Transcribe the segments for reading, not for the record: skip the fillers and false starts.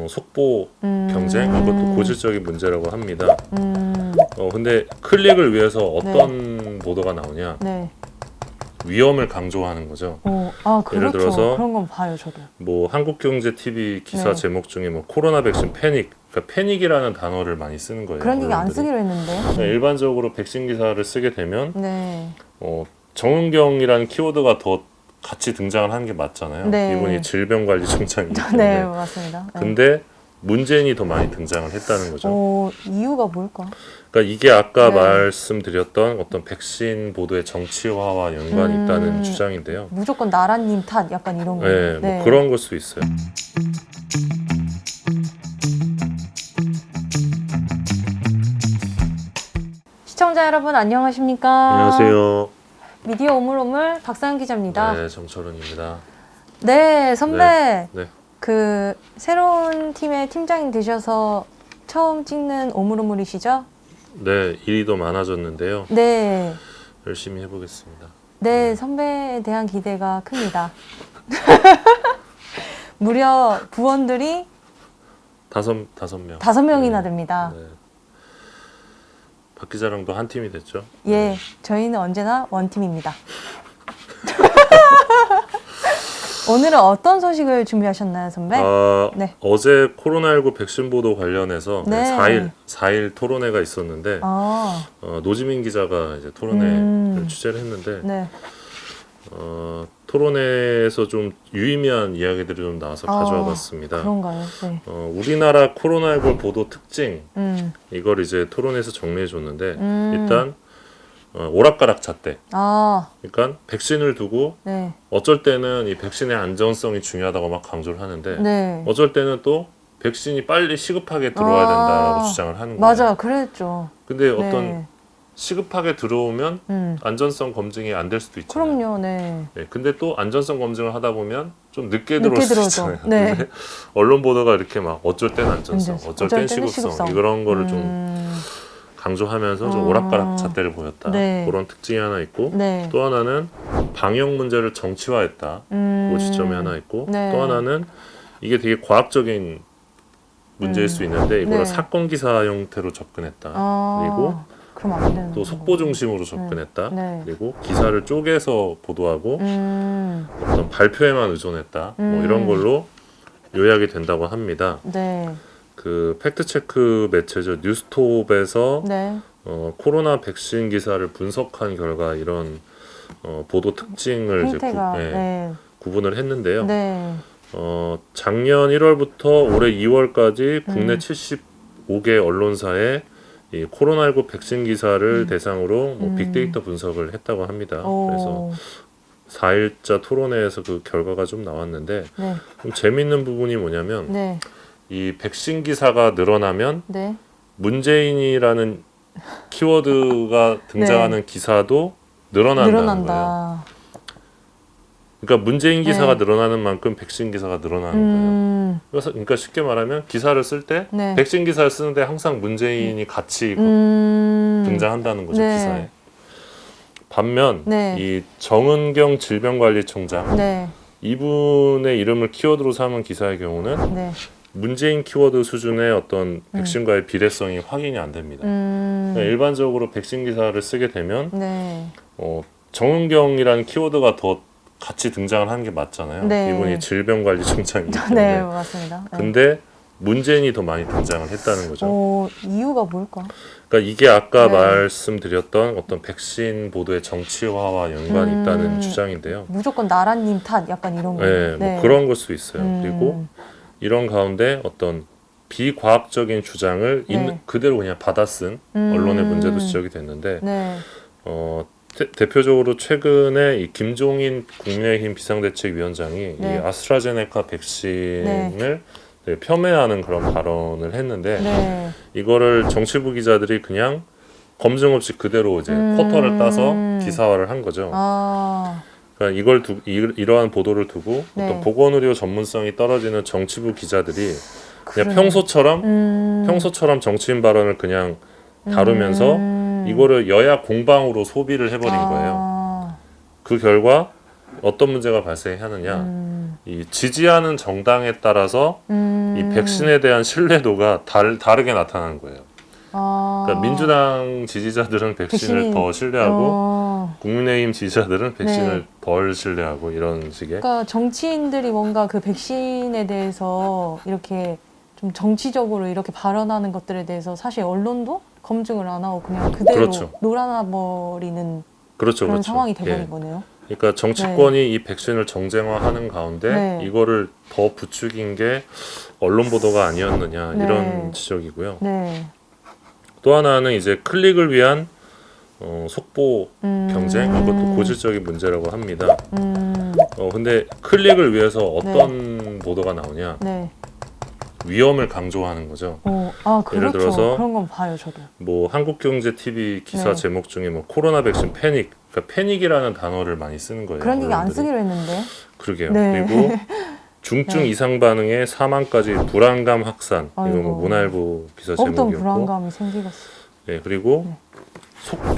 속보 경쟁 이것도 고질적인 문제라고 합니다. 근데 클릭을 위해서 어떤 보도가 나오냐? 네. 위험을 강조하는 거죠. 그렇죠. 예를 들어서 그런 건 봐요, 저도. 뭐 한국경제TV 기사 네. 제목 중에 뭐 코로나 백신 패닉, 그러니까 패닉이라는 단어를 많이 쓰는 거예요. 그런 얘기 안 언론들이. 쓰기로 했는데. 일반적으로 백신 기사를 쓰게 되면 네. 정은경이라는 키워드가 더 같이 등장을 하는 게 맞잖아요. 네. 이분이 질병관리청장이기 때문에. 네, 맞습니다. 네. 근데 문재인이 더 많이 등장을 했다는 거죠. 이유가 뭘까? 그러니까 이게 아까 네. 말씀드렸던 어떤 백신 보도의 정치화와 연관이 있다는 주장인데요. 무조건 나라님 탓 약간 이런 거. 네, 뭐 그런 걸 수 있어요. 시청자 여러분 안녕하십니까? 안녕하세요. 미디어 오물오물 박사연 기자입니다. 네, 정철은입니다. 네, 선배. 네. 그 새로운 팀의 팀장이 되셔서 처음 찍는 오물오물이시죠? 네, 일이 더 많아졌는데요. 네. 열심히 해보겠습니다. 네, 선배에 대한 기대가 큽니다. 무려 부원들이 다섯 명. 5명이나 됩니다. 네. 박 기자랑도 한 팀이 됐죠. 예, 저희는 언제나 원팀입니다. 오늘은 어떤 소식을 준비하셨나요, 선배? 네. 어제 코로나19 백신 보도 관련해서 네. 4일 토론회가 있었는데 노지민 기자가 이제 토론회를 취재를 했는데 네. 토론회에서 좀 유의미한 이야기들이 좀 나와서 가져와 봤습니다. 그런가요? 네. 우리나라 코로나19 보도 특징 이걸 이제 토론에서 정리해 줬는데 일단 오락가락 잣대. 그러니까 백신을 두고 네. 어쩔 때는 이 백신의 안전성이 중요하다고 막 강조를 하는데 네. 어쩔 때는 또 백신이 빨리 시급하게 들어와야 된다라고 주장을 하는 거예요. 맞아요, 그랬죠. 근데 어떤 네. 시급하게 들어오면 안전성 검증이 안 될 수도 있잖아요. 그럼요, 네. 네, 근데 또 안전성 검증을 하다 보면 좀 늦게 들어올 늦게 수 들어오죠. 있잖아요. 네. 근데 언론 보도가 이렇게 막 어쩔 땐 안전성, 어쩔 땐 시급성 이런 거를 좀 강조하면서 좀 오락가락 잣대를 보였다. 네. 그런 특징이 하나 있고 네. 또 하나는 방역 문제를 정치화했다. 그 지점이 하나 있고 네. 또 하나는 이게 되게 과학적인 문제일 수 있는데 이거를 네. 사건 기사 형태로 접근했다. 그리고 그럼 안 되는 또 속보 중심으로 접근했다. 네. 그리고 기사를 쪼개서 보도하고 어떤 발표에만 의존했다. 뭐 이런 걸로 요약이 된다고 합니다. 네. 그 팩트체크 매체죠 뉴스톱에서 네. 코로나 백신 기사를 분석한 결과 이런 보도 특징을 이제 형태가 구분을 했는데요. 네. 작년 1월부터 올해 2월까지 국내 75개 언론사에 이 코로나19 백신 기사를 대상으로 뭐 빅데이터 분석을 했다고 합니다. 그래서 4일자 토론회에서 그 결과가 좀 나왔는데 네. 좀 재밌는 부분이 뭐냐면 네. 이 백신 기사가 늘어나면 네. 문재인이라는 키워드가 등장하는 기사도 늘어난다는 거예요. 그러니까 문재인 기사가 늘어나는 만큼 백신 기사가 늘어나는 거예요. 그러니까 쉽게 말하면 기사를 쓸 때 백신 기사를 쓰는데 항상 문재인이 같이 등장한다는 거죠. 기사에. 반면 이 정은경 질병관리청장 이분의 이름을 키워드로 삼은 기사의 경우는 문재인 키워드 수준의 어떤 백신과의 비례성이 확인이 안 됩니다. 그러니까 일반적으로 백신 기사를 쓰게 되면 정은경이라는 키워드가 더 같이 등장을 하는 게 맞잖아요. 이분이 질병관리청장이기 때문에. 네, 맞습니다. 근데 문재인이 더 많이 등장을 했다는 거죠. 이유가 뭘까? 그러니까 이게 아까 말씀드렸던 어떤 백신 보도의 정치화와 연관이 있다는 주장인데요. 무조건 나라님 탓 약간 이런 거. 네, 뭐 그런 걸 수 있어요. 그리고 이런 가운데 어떤 비과학적인 주장을 그대로 그냥 받아쓴 언론의 문제도 지적이 됐는데 대표적으로 최근에 이 김종인 국민의힘 비상대책위원장이 이 아스트라제네카 백신을 폄훼하는 그런 발언을 했는데 이거를 정치부 기자들이 그냥 검증 없이 그대로 이제 쿼터를 따서 기사화를 한 거죠. 그러니까 이러한 보도를 두고 어떤 보건의료 전문성이 떨어지는 정치부 기자들이 그냥 평소처럼 정치인 발언을 그냥 다루면서 이거를 여야 공방으로 소비를 해버린 거예요. 그 결과 어떤 문제가 발생하느냐? 이 지지하는 정당에 따라서 이 백신에 대한 신뢰도가 다르게 나타나는 거예요. 그러니까 민주당 지지자들은 백신을 더 신뢰하고 국민의힘 지지자들은 백신을 네. 덜 신뢰하고 이런 식의. 그러니까 정치인들이 뭔가 그 백신에 대해서 이렇게 좀 정치적으로 이렇게 발언하는 것들에 대해서 사실 언론도 검증을 안 하고 그냥 그대로 그렇죠. 놀아나버리는 그렇죠, 그런 그렇죠. 상황이 돼버린 예. 거네요. 그러니까 정치권이 이 백신을 정쟁화하는 가운데 네. 이거를 더 부추긴 게 언론 보도가 아니었느냐 네. 이런 지적이고요. 네. 또 하나는 이제 클릭을 위한 속보 경쟁 이것도 고질적인 문제라고 합니다. 근데 클릭을 위해서 어떤 보도가 나오냐? 네. 위험을 강조하는 거죠. 그렇죠. 예를 들어서 그런 건 봐요, 저도. 뭐 한국경제 TV 기사 네. 제목 중에 뭐 코로나 백신 패닉, 그러니까 패닉이라는 단어를 많이 쓰는 거예요. 그런 얘기 안 언론들이. 쓰기로 했는데. 그러게요. 네. 그리고 중증 네. 이상 반응에 사망까지 불안감 확산. 이거 뭐 아이고. 문화일보 기사 어떤 제목이었고. 불안감이 생기겠어. 네, 그리고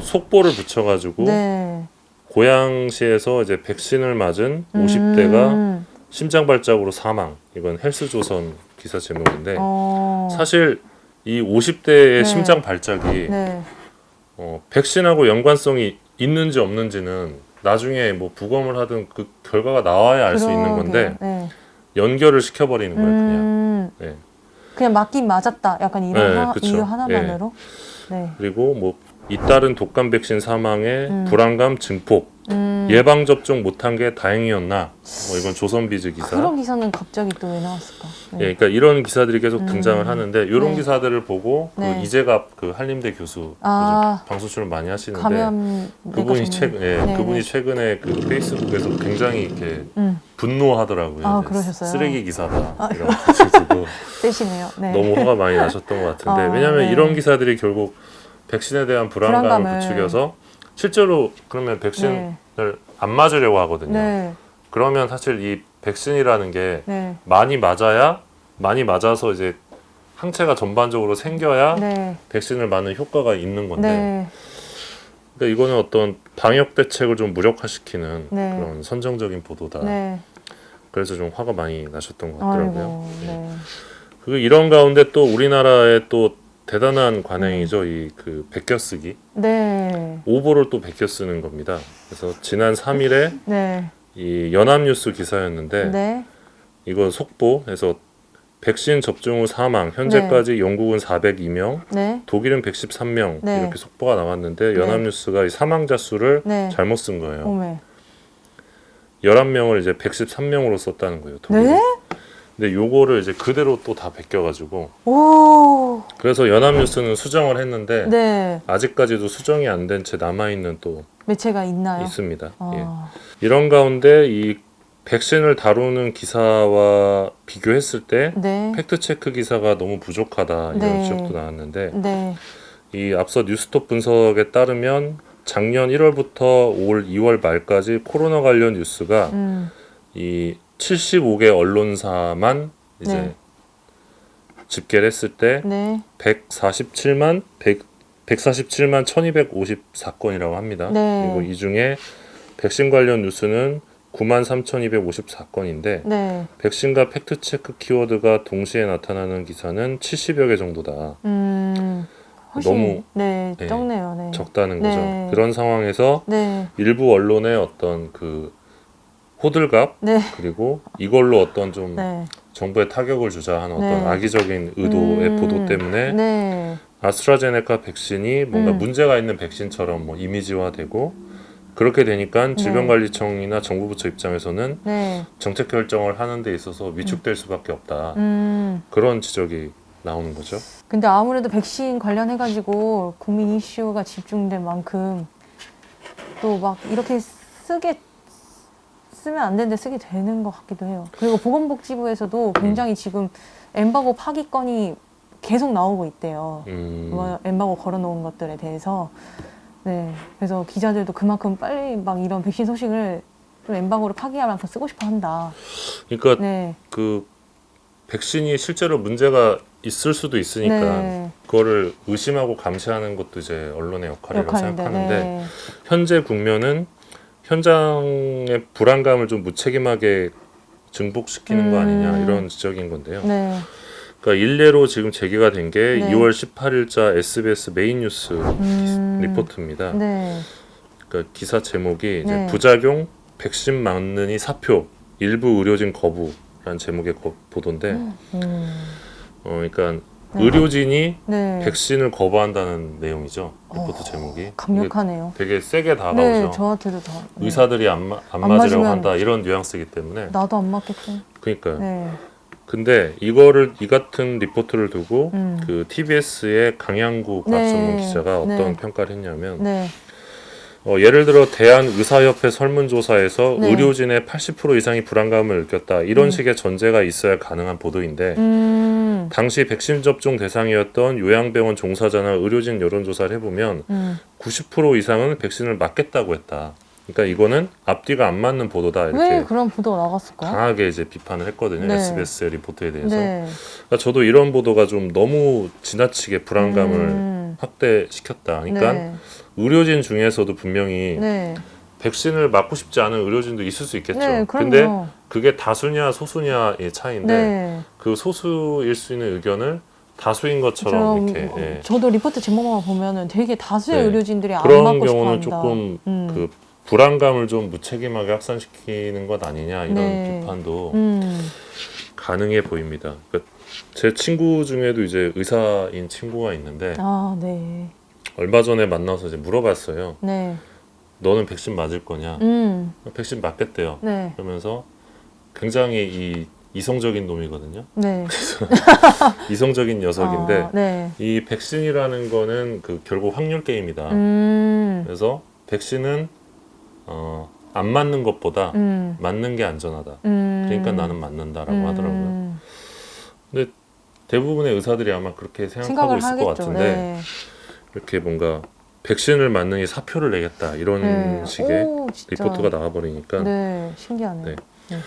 속보를 붙여가지고 네. 고양시에서 이제 백신을 맞은 50대가 심장 발작으로 사망. 이건 헬스조선 기사 제목인데 사실 이 50대의 네. 심장 발작이 네. 백신하고 연관성이 있는지 없는지는 나중에 뭐 부검을 하든 그 결과가 나와야 알 수 있는 건데 네. 연결을 시켜버리는 거예요, 그냥. 네. 그냥 맞긴 맞았다. 약간 이런 네, 그쵸. 이유 하나만으로. 네. 그리고 뭐 잇따른 독감 백신 사망에 불안감 증폭. 예방 접종 못한 게 다행이었나? 뭐 이건 조선비즈 기사. 그런 기사는 갑자기 또 왜 나왔을까? 네. 예, 그러니까 이런 기사들이 계속 등장을 하는데 이런 네. 기사들을 보고 네. 그 이재갑 그 한림대 교수 요즘 방송 출연 많이 하시는데 감염 그분이 그분이 최근에 그 페이스북에서 굉장히 이렇게 분노하더라고요. 그러셨어요? 쓰레기 기사다 이런 것을 두고 떼시네요. 네. 너무 화가 많이 나셨던 것 같은데 왜냐하면 네. 이런 기사들이 결국 백신에 대한 불안감을 부추겨서 실제로 그러면 백신을 안 맞으려고 하거든요. 네. 그러면 사실 이 백신이라는 게 네. 많이 맞아서 이제 항체가 전반적으로 생겨야 네. 백신을 맞는 효과가 있는 건데 네. 그러니까 이거는 어떤 방역 대책을 좀 무력화시키는 네. 그런 선정적인 보도다. 네. 그래서 좀 화가 많이 나셨던 것 같더라고요. 아이고. 네. 그리고 이런 가운데 또 우리나라의 또 대단한 관행이죠. 이 그 베껴쓰기. 네. 오보를 또 베껴쓰는 겁니다. 그래서 지난 3일에 네. 이 연합뉴스 기사였는데 네. 이거 속보에서 백신 접종 후 사망 현재까지 영국은 402명, 네. 독일은 113명 네. 이렇게 속보가 나왔는데 네. 연합뉴스가 이 사망자 수를 네. 잘못 쓴 거예요. 오메. 11명을 이제 113명으로 썼다는 거예요. 독일이. 네? 근데 요거를 이제 그대로 또 다 베껴가지고 오. 그래서 연합뉴스는 수정을 했는데 네. 아직까지도 수정이 안 된 채 남아있는 또 매체가 있나요? 있습니다. 아. 예. 이런 가운데 이 백신을 다루는 기사와 비교했을 때 네. 팩트체크 기사가 너무 부족하다 이런 네. 지적도 나왔는데 네. 이 앞서 뉴스톱 분석에 따르면 작년 1월부터 올 2월 말까지 코로나 관련 뉴스가 이 75개 언론사만 이제 네. 집계를 했을 때 네. 147만 1254건이라고 합니다. 네. 그리고 이 중에 백신 관련 뉴스는 93,254건인데 네. 백신과 팩트체크 키워드가 동시에 나타나는 기사는 70여 개 정도다. 훨씬 너무 네, 네, 적네요. 네. 적다는 네. 거죠. 그런 상황에서 네. 일부 언론의 어떤 그 호들갑 네. 그리고 이걸로 어떤 좀 네. 정부에 타격을 주자 하는 어떤 네. 악의적인 의도의 보도 때문에 네. 아스트라제네카 백신이 뭔가 문제가 있는 백신처럼 뭐 이미지화되고 그렇게 되니까 질병관리청이나 정부 부처 입장에서는 네. 정책 결정을 하는 데 있어서 위축될 수밖에 없다. 그런 지적이 나오는 거죠. 근데 아무래도 백신 관련해가지고 국민 이슈가 집중된 만큼 또 막 이렇게 쓰면 안 되는데 쓰게 되는 것 같기도 해요. 그리고 보건복지부에서도 굉장히 지금 엠바고 파기 건이 계속 나오고 있대요. 뭐 엠바고 걸어놓은 것들에 대해서. 네. 그래서 기자들도 그만큼 빨리 막 이런 백신 소식을 좀 엠바고를 파기할 만큼 쓰고 싶어 한다. 그러니까 네. 그 백신이 실제로 문제가 있을 수도 있으니까 네. 그거를 의심하고 감시하는 것도 이제 언론의 역할이라고 생각하는데 네. 현재 국면은 현장의 불안감을 좀 무책임하게 증폭시키는 거 아니냐 이런 지적인 건데요. 네. 그러니까 일례로 지금 제기가 된 게 네. 2월 18일자 SBS 메인 뉴스 리포트입니다. 네. 그러니까 기사 제목이 이제 네. 부작용 백신 맞느니 사표 일부 의료진 거부라는 제목의 보도인데 그러니까 네. 의료진이 네. 백신을 거부한다는 내용이죠. 리포트 제목이 강력하네요. 이게 되게 세게 다가오죠. 네, 저한테도 다. 네. 의사들이 안 맞으려고 맞으면 한다 이런 뉘앙스이기 때문에. 나도 안 맞겠지. 그러니까요. 네. 근데 이 같은 리포트를 두고 그 TBS의 강양구 과학 전문 기자가 어떤 평가를 했냐면 네. 예를 들어 대한의사협회 설문조사에서 네. 의료진의 80% 이상이 불안감을 느꼈다 이런 식의 전제가 있어야 가능한 보도인데 당시 백신 접종 대상이었던 요양병원 종사자나 의료진 여론조사를 해보면 90% 이상은 백신을 맞겠다고 했다. 그러니까 이거는 앞뒤가 안 맞는 보도다 이렇게 왜 그런 보도가 나갔을까요? 강하게 이제 비판을 했거든요. 네. SBS의 리포트에 대해서. 네. 그러니까 저도 이런 보도가 좀 너무 지나치게 불안감을 확대시켰다. 그러니까 네. 의료진 중에서도 분명히 네. 백신을 맞고 싶지 않은 의료진도 있을 수 있겠죠. 네, 근데 그럼요. 그게 다수냐 소수냐의 차이인데 네. 그 소수일 수 있는 의견을 다수인 것처럼 이렇게 예. 저도 리포트 제목만 보면은 되게 다수의 네. 의료진들이 안 그런 맞고 싶어 경우는 한다. 조금 그 불안감을 좀 무책임하게 확산시키는 것 아니냐 이런 네. 비판도 가능해 보입니다. 그러니까 제 친구 중에도 이제 의사인 친구가 있는데 아, 네. 얼마 전에 만나서 이제 물어봤어요. 네. 너는 백신 맞을 거냐? 백신 맞겠대요. 네. 그러면서 굉장히 이성적인 놈이거든요. 네. 이성적인 녀석인데 아, 네. 이 백신이라는 거는 그 결국 확률 게임이다. 그래서 백신은 안 맞는 것보다 맞는 게 안전하다. 그러니까 나는 맞는다라고 하더라고요. 근데 대부분의 의사들이 아마 그렇게 생각하고 있을 것 같은데 네. 이렇게 뭔가 백신을 맞느니 사표를 내겠다 이런 네. 식의 오, 진짜. 리포트가 나와버리니까 네, 신기하네요. 네. 네.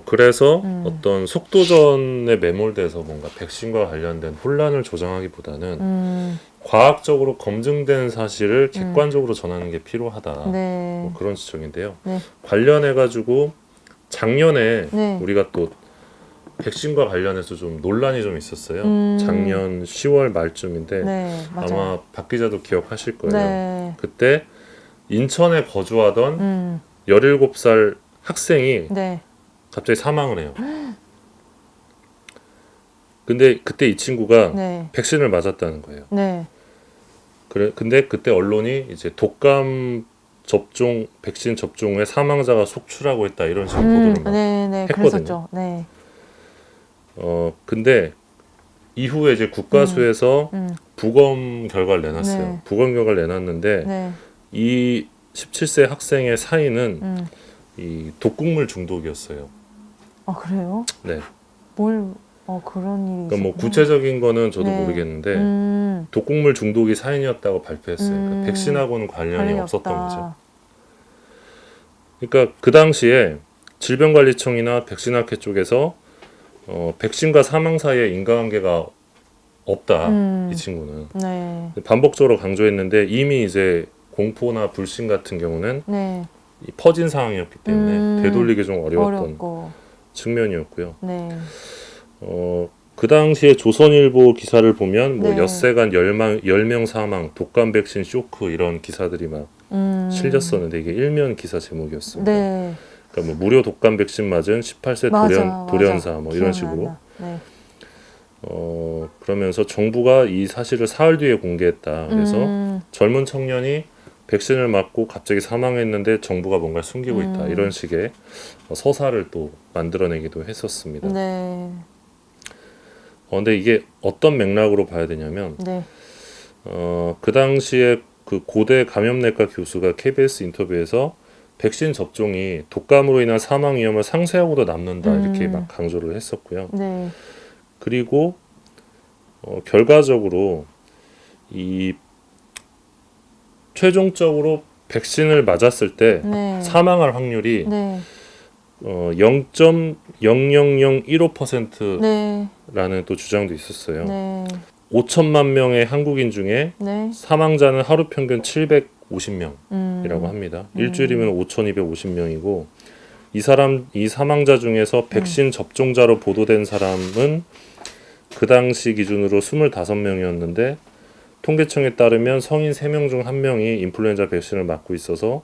그래서 어떤 속도전에 매몰돼서 뭔가 백신과 관련된 혼란을 조장하기보다는 과학적으로 검증된 사실을 객관적으로 전하는 게 필요하다. 네. 뭐 그런 지적인데요. 네. 관련해가지고 작년에 네. 우리가 또 백신과 관련해서 좀 논란이 좀 있었어요. 작년 10월 말쯤인데 네, 맞아요. 아마 박 기자도 기억하실 거예요. 네. 그때 인천에 거주하던 17살 학생이 네. 갑자기 사망을 해요. 근데 그때 이 친구가 네. 백신을 맞았다는 거예요. 네. 근데 그때 언론이 이제 독감 접종 백신 접종 후에 사망자가 속출하고 있다 이런 식의 보도를 막 네, 네. 했거든요. 그랬었죠. 네. 근데 이후에 이제 국가수에서 부검 결과를 내놨어요. 네. 부검 결과를 내놨는데 네. 이 17세 학생의 사인은 이 독극물 중독이었어요. 아, 그래요? 네. 그런 일이 그러니까 뭐 있었구나. 구체적인 거는 저도 네. 모르겠는데 독극물 중독이 사인이었다고 발표했어요. 그러니까 백신하고는 관련이 없었던 없다. 거죠. 그러니까 그 당시에 질병관리청이나 백신학회 쪽에서 백신과 사망 사이에 인과관계가 없다. 이 친구는 네. 반복적으로 강조했는데 이미 이제 공포나 불신 같은 경우는 네. 퍼진 상황이었기 때문에 되돌리기 좀 어려웠던 어렵고. 측면이었고요. 네. 그 당시에 조선일보 기사를 보면 뭐 네. 엿새간 10명 사망, 독감 백신 쇼크 이런 기사들이 막 실렸었는데 이게 일면 기사 제목이었습니다. 네. 그러니까 뭐 무료 독감 백신 맞은 18세 돌연사 뭐 이런 기억나, 식으로 나. 네. 그러면서 정부가 이 사실을 사흘 뒤에 공개했다. 그래서 젊은 청년이 백신을 맞고 갑자기 사망했는데 정부가 뭔가를 숨기고 있다. 이런 식의 서사를 또 만들어내기도 했었습니다. 네. 근데 이게 어떤 맥락으로 봐야 되냐면 네. 그 당시에 그 고대 감염내과 교수가 KBS 인터뷰에서 백신 접종이 독감으로 인한 사망 위험을 상쇄하고도 남는다 이렇게 막 강조를 했었고요. 네. 그리고 결과적으로 이 최종적으로 백신을 맞았을 때 네. 사망할 확률이 네. 0.00015%라는 또 주장도 있었어요. 네. 5천만 명의 한국인 중에 네. 사망자는 하루 평균 750명이라고 합니다. 일주일이면 5,250명이고 이 사망자 중에서 백신 접종자로 보도된 사람은 그 당시 기준으로 25명이었는데 통계청에 따르면 성인 3명 중 1명이 인플루엔자 백신을 맞고 있어서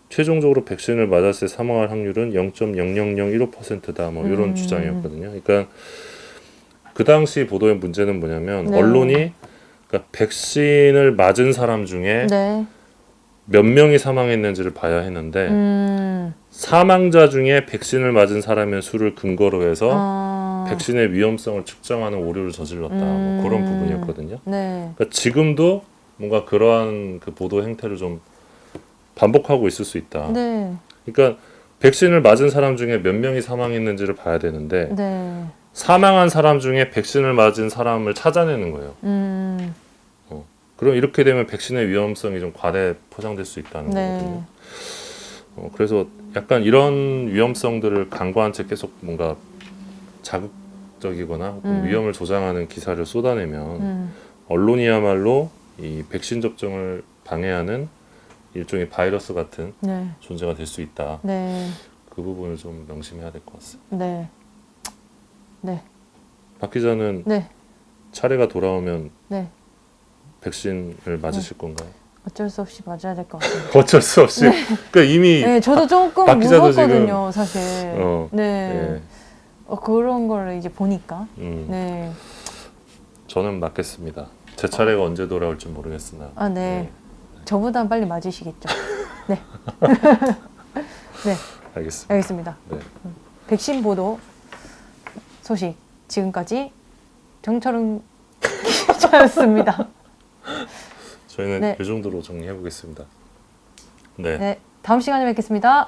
최종적으로 백신을 맞았을 때 사망할 확률은 0.00015%다. 뭐 이런 주장이었거든요. 그러니까 그 당시 보도의 문제는 뭐냐면 네. 언론이 그러니까 백신을 맞은 사람 중에 네. 몇 명이 사망했는지를 봐야 했는데 사망자 중에 백신을 맞은 사람의 수를 근거로 해서 백신의 위험성을 측정하는 오류를 저질렀다. 뭐 그런 부분이었거든요. 네. 그러니까 지금도 뭔가 그러한 그 보도 행태를 좀 반복하고 있을 수 있다. 네. 그러니까 백신을 맞은 사람 중에 몇 명이 사망했는지를 봐야 되는데 네. 사망한 사람 중에 백신을 맞은 사람을 찾아내는 거예요. 그럼 이렇게 되면 백신의 위험성이 좀 과대 포장될 수 있다는 네. 거거든요. 그래서 약간 이런 위험성들을 간과한 채 계속 뭔가 자극적이거나 혹은 위험을 조장하는 기사를 쏟아내면 언론이야말로 이 백신 접종을 방해하는 일종의 바이러스 같은 네. 존재가 될 수 있다. 네. 그 부분을 좀 명심해야 될 것 같습니다. 네. 네. 박 기자는 네. 차례가 돌아오면 네. 백신을 맞으실 건가요? 어쩔 수 없이 맞아야 될 것 같습니다. 어쩔 수 없이. 그러니까 이미 네, 저도 조금 박 기자도 무섭거든요, 사실. 예. 네. 그런 걸 이제 보니까. 네. 네. 저는 맞겠습니다. 제 차례가 언제 돌아올지 모르겠으나. 아, 네. 저보다 빨리 맞으시겠죠. 네. 네. 알겠습니다. 알겠습니다. 네. 백신 보도 소식 지금까지 정철은 기자였습니다. 저희는 네. 이 정도로 정리해 보겠습니다. 네. 네. 다음 시간에 뵙겠습니다.